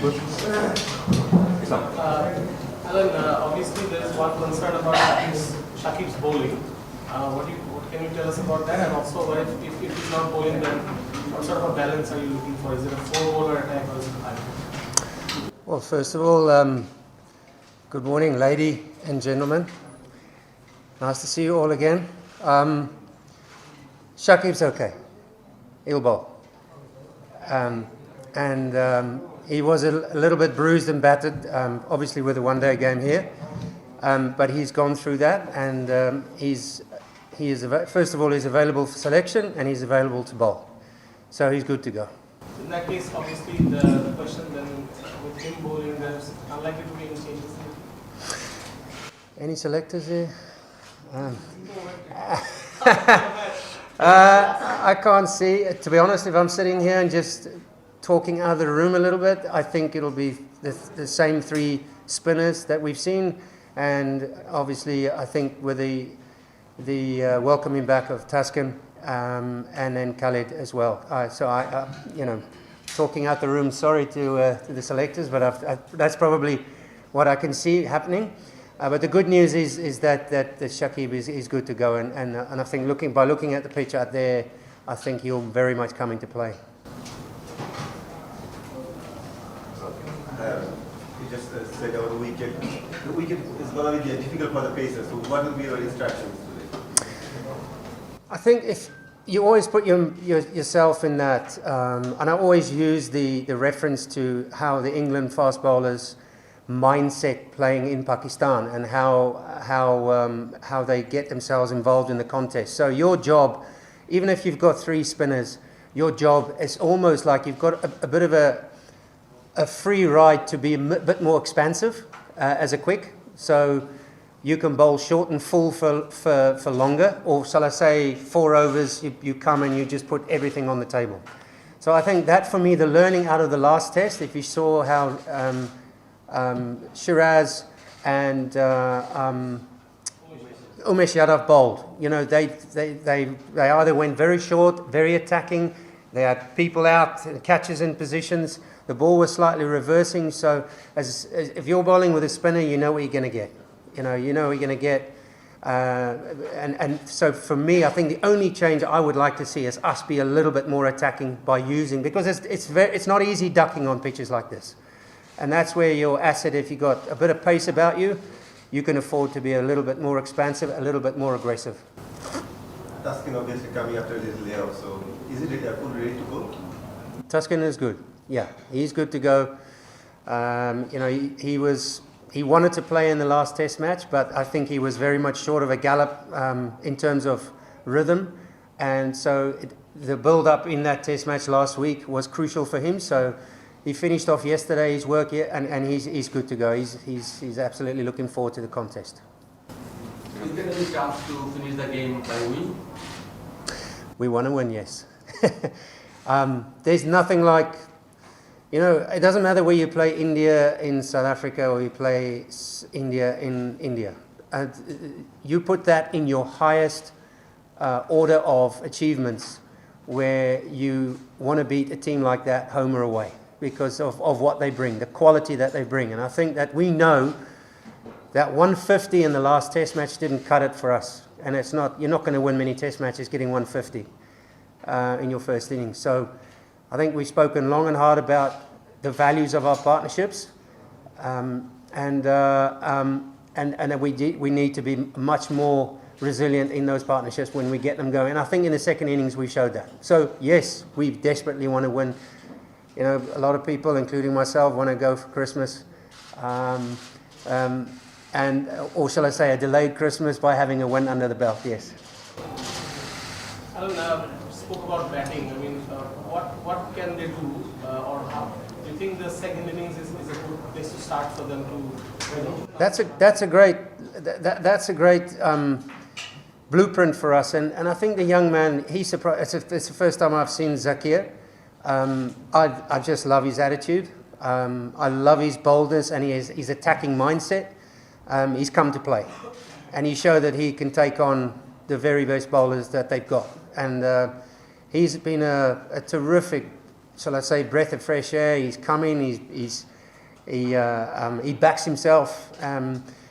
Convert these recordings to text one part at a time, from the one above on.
Good. Alan, obviously there is one concern about Shakib's bowling. What can you tell us about that? And also, if he's not bowling, then what sort of a balance are you looking for? Is it a four-bowler attack or is it five? Well, first of all, good morning, lady and gentlemen. Nice to see you all again. Shakib's okay. He'll bowl. He was a little bit bruised and battered, obviously with a one-day game here. But he's gone through that, and first of all, he's available for selection, and he's available to bowl. So he's good to go. In that case, obviously, the question then, with him bowling, there's unlikely to be any changes. Any selectors here? I can't see. To be honest, if I'm sitting here and just talking out of the room a little bit, I think it'll be the same three spinners that we've seen, and obviously I think with the welcoming back of Tuscan and then Khalid as well. Talking out the room. Sorry to the selectors, but that's probably what I can see happening. But the good news is that Shakib is good to go, and I think looking at the pitch out there, I think he'll very much come into play. You just said over the weekend. The weekend is going to be difficult for the Pacers. So what will be your instructions today? I think if you always put yourself in that, and I always use the reference to how the England fast bowlers mindset playing in Pakistan and how they get themselves involved in the contest. So your job, even if you've got three spinners, your job is almost like you've got a bit of a free ride to be a bit more expansive as a quick. So you can bowl short and full for longer, or shall I say 4 overs, you come and you just put everything on the table. So I think that for me, the learning out of the last test, if you saw how Shiraz and Umesh Yadav bowled. They either went very short, very attacking. They had people out, catches in positions. The ball was slightly reversing. So as if you're bowling with a spinner, you know what you're going to get. You know what you're going to get. And so for me, I think the only change I would like to see is us be a little bit more attacking by using, because it's not easy ducking on pitches like this. And that's where your asset, if you've got a bit of pace about you, you can afford to be a little bit more expansive, a little bit more aggressive. Tuscan obviously coming after this layoff, so is it ready to go? Tuscan is good. Yeah, he's good to go. He wanted to play in the last test match, but I think he was very much short of a gallop in terms of rhythm. And so the build-up in that test match last week was crucial for him. So he finished off yesterday his work here, and he's good to go. He's absolutely looking forward to the contest. Is there any chance to finish the game by win? We want to win, yes. There's nothing like, it doesn't matter where you play India in South Africa or you play India in India. You put that in your highest order of achievements, where you want to beat a team like that home or away, because of what they bring, the quality that they bring. And I think that we know that 150 in the last test match didn't cut it for us. And you're not going to win many test matches getting 150 in your first innings. So I think we've spoken long and hard about the values of our partnerships. And that we need to be much more resilient in those partnerships when we get them going. And I think in the second innings we showed that. So yes, we desperately want to win. A lot of people, including myself, want to go for Christmas, or shall I say, a delayed Christmas by having a win under the belt. Yes. Alan, spoke about batting. I mean, what can they do, or how do you think the second innings is a good place to start for them to? That's a great blueprint for us, and I think the young man, he's surprised. It's the first time I've seen Zakir. I just love his attitude. I love his boldness and his attacking mindset. He's come to play, and he showed that he can take on the very best bowlers that they've got. And he's been a terrific shall I say, breath of fresh air. He's coming. He backs himself.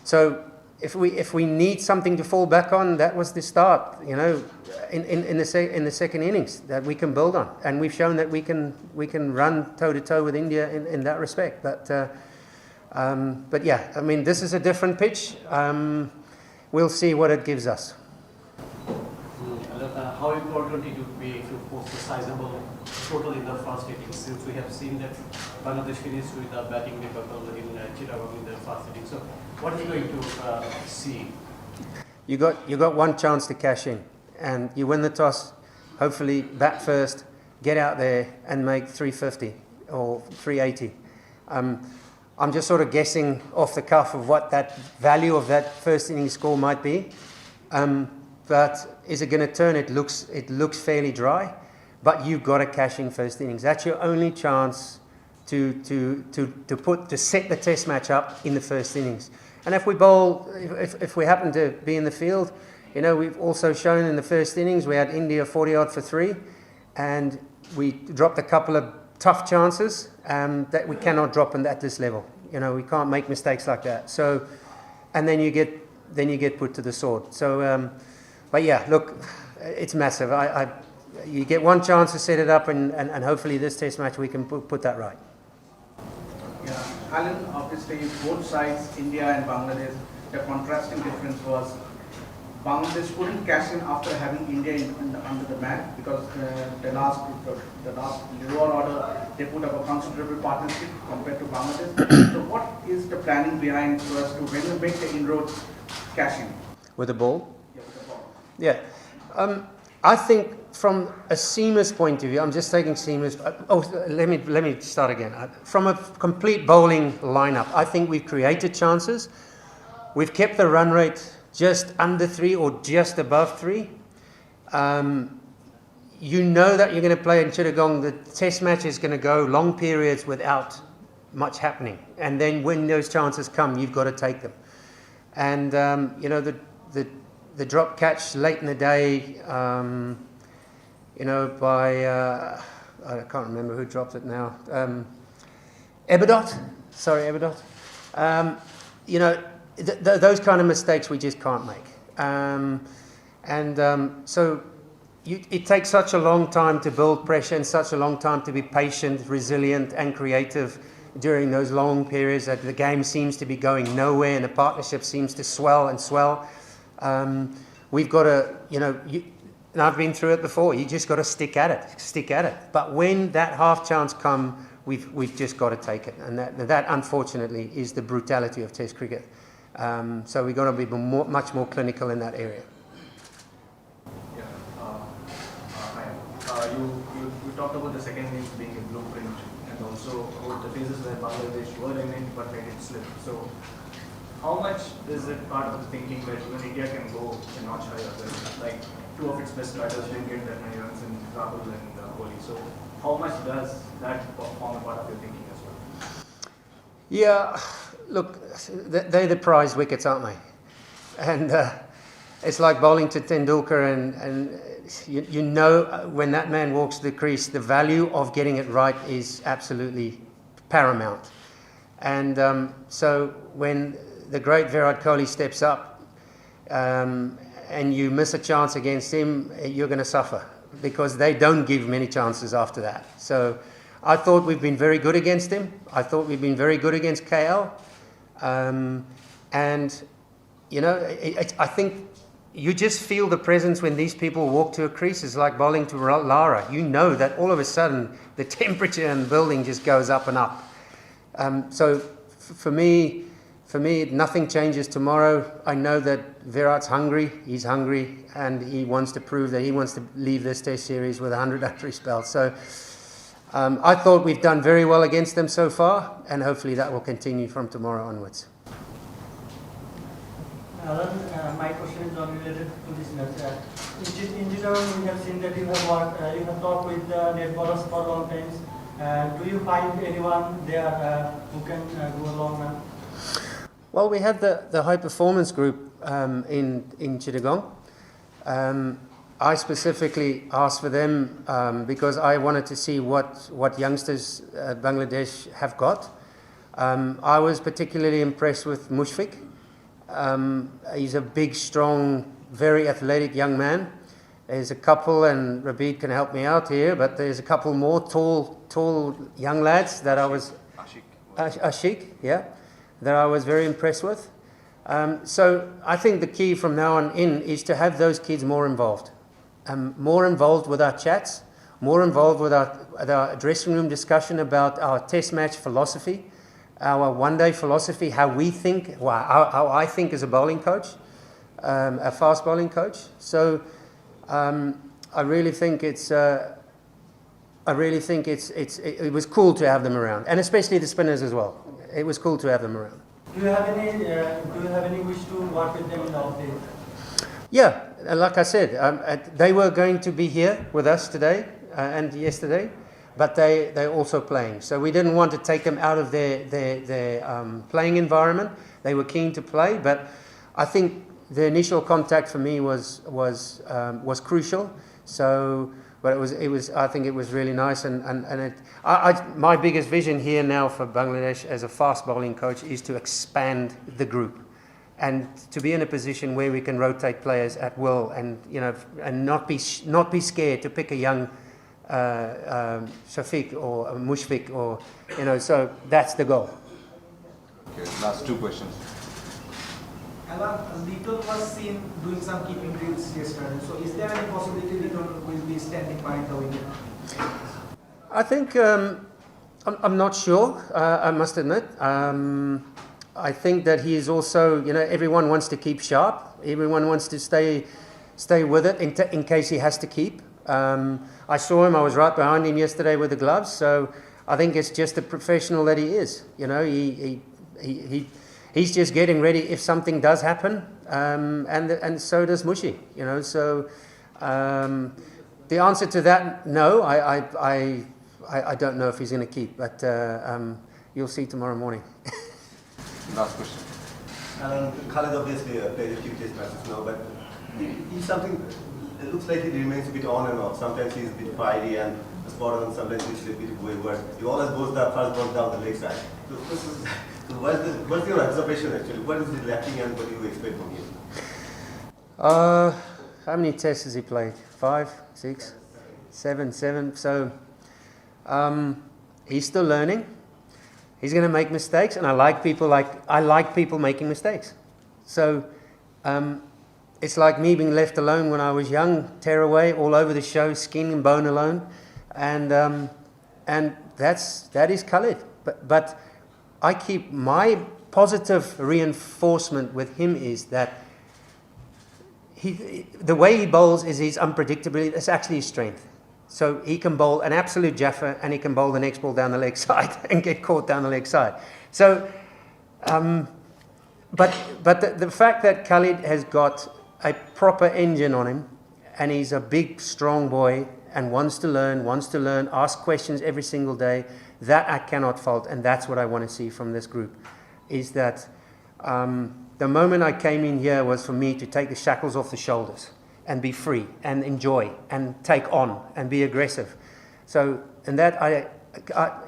So if we need something to fall back on, that was the start. You know, in the second innings that we can build on, and we've shown that we can run toe to toe with India in that respect. But yeah, I mean, this is a different pitch. We'll see what it gives us. How important it would be if you post a sizable total in the first innings, since we have seen that Bangladesh finished with a batting debacle in Chittagong in the first innings. So what are you going to see? You got one chance to cash in, and you win the toss. Hopefully, bat first, get out there and make 350 or 380. I'm just sort of guessing off the cuff of what that value of that first inning score might be. But is it going to turn? It looks fairly dry, but you've got to cash in first innings. That's your only chance to set the test match up in the first innings. And if we bowl, if we happen to be in the field, you know, we've also shown in the first innings we had India 40 odd for 3, and we dropped a couple of tough chances that we cannot drop at this level. You know, we can't make mistakes like that. So, and then you get put to the sword. So. But yeah, look, it's massive. You get one chance to set it up, and hopefully this test match we can put that right. Yeah, Alan, obviously both sides, India and Bangladesh, the contrasting difference was Bangladesh couldn't cash in after having India under the mat, because the last lower order, they put up a considerable partnership compared to Bangladesh. So what is the planning behind for us to, when we make the inroads, cash in? With the ball? Yeah, with the ball. Yeah. I think from a seamers point of view, I'm just taking seamers. Let me start again. From a complete bowling lineup, I think we've created chances. We've kept the run rate just under 3 or just above 3. You know that you're going to play in Chittagong. The test match is going to go long periods without much happening. And then when those chances come, you've got to take them. And, you know, the drop catch late in the day, you know, by, I can't remember who dropped it now. Eberdot. Sorry, Eberdot. You know, those kind of mistakes we just can't make. So it takes such a long time to build pressure and such a long time to be patient, resilient and creative during those long periods that the game seems to be going nowhere and the partnership seems to swell and swell. We've got to, you know, and I've been through it before, you just got to stick at it. But when that half chance comes, we've just got to take it. And that unfortunately is the brutality of Test cricket. So we've got to be much more clinical in that area. Yeah. You talked about the second innings being a blueprint, and also about the phases where Bangladesh were in it but let it slip. So how much is it part of the thinking that even India can go a notch higher? Like 2 of its best batters didn't get that many runs in Rahul and Kohli. So how much does that form a part of your thinking as well? Yeah, look, they're the prized wickets, aren't they? And it's like bowling to Tendulkar, and you know when that man walks the crease, the value of getting it right is absolutely paramount. And so when the great Virat Kohli steps up and you miss a chance against him, you're going to suffer because they don't give many chances after that. So I thought we've been very good against him. I thought we've been very good against KL. And, you know, I think you just feel the presence when these people walk to a crease. It's like bowling to Lara. You know that all of a sudden the temperature in the building just goes up and up. So for me, nothing changes tomorrow. I know that Virat's hungry. He's hungry, and he wants to prove that he wants to leave this Test series with 100 entry spells. So I thought we've done very well against them so far, and hopefully that will continue from tomorrow onwards. Alan, my question is not related to this match. In Chittagong, we have seen that you have talked with the net bowlers for long times. Do you find anyone there who can go along now? Well, we have the high performance group in Chittagong. I specifically asked for them because I wanted to see what youngsters Bangladesh have got. I was particularly impressed with Mushfiq. He's a big, strong, very athletic young man. There's a couple, and Rabid can help me out here, but there's a couple more tall young lads that I was... Ashik, yeah, that I was very impressed with. So I think the key from now on in is to have those kids more involved with our chats, more involved with our dressing room discussion about our test match philosophy, our one-day philosophy, how we think, how I think as a bowling coach, a fast bowling coach. So I really think it was cool to have them around, and especially the spinners as well. It was cool to have them around. Do you have any wish to work with them in all days? Yeah, like I said, they were going to be here with us today and yesterday, but they're also playing. So we didn't want to take them out of their playing environment. They were keen to play, but I think the initial contact for me was crucial. So, but it was. I think it was really nice, and my biggest vision here now for Bangladesh as a fast bowling coach is to expand the group, and to be in a position where we can rotate players at will, and and not be scared to pick a young Shafiq or a Mushfiq, or So that's the goal. Okay, last two questions. Alan, Little was seen doing some keeping drills yesterday. So is there any possibility Little will be standing by the wicket? I think I'm not sure. I must admit. I think that he is also. Everyone wants to keep sharp. Everyone wants to stay with it in case he has to keep. I saw him. I was right behind him yesterday with the gloves. So I think it's just the professional that he is. He's just getting ready if something does happen, and so does Mushi. So the answer to that, no, I don't know if he's going to keep, but you'll see tomorrow morning. Last question. Khalid obviously played a few test matches now, but he's something. It looks like he remains a bit on and off. Sometimes he's a bit fiery and spot on. Sometimes he's a bit wayward. He always goes the first ball down the leg side. So what's your observation actually? What is he lacking and what do you expect from him? How many tests has he played? 5, 6, 7. So he's still learning. He's going to make mistakes, and I like people making mistakes. So it's like me being left alone when I was young, tear away all over the show, skin and bone alone, and that is Khalid. But I keep my positive reinforcement with him is that the way he bowls is his unpredictability. It's actually his strength. So he can bowl an absolute jaffa, and he can bowl the next ball down the leg side and get caught down the leg side. So, but the fact that Khalid has got a proper engine on him, and he's a big, strong boy, and wants to learn, ask questions every single day, that I cannot fault, and that's what I want to see from this group, is that the moment I came in here was for me to take the shackles off the shoulders and be free and enjoy and take on and be aggressive. So, and that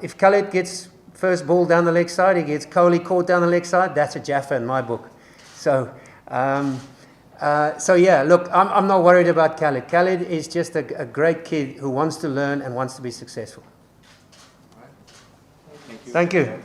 if Khalid gets first ball down the leg side, he gets Kohli caught down the leg side, that's a jaffa in my book. So, yeah, look, I'm not worried about Khalid. Khalid is just a great kid who wants to learn and wants to be successful. Thank you. Thank you.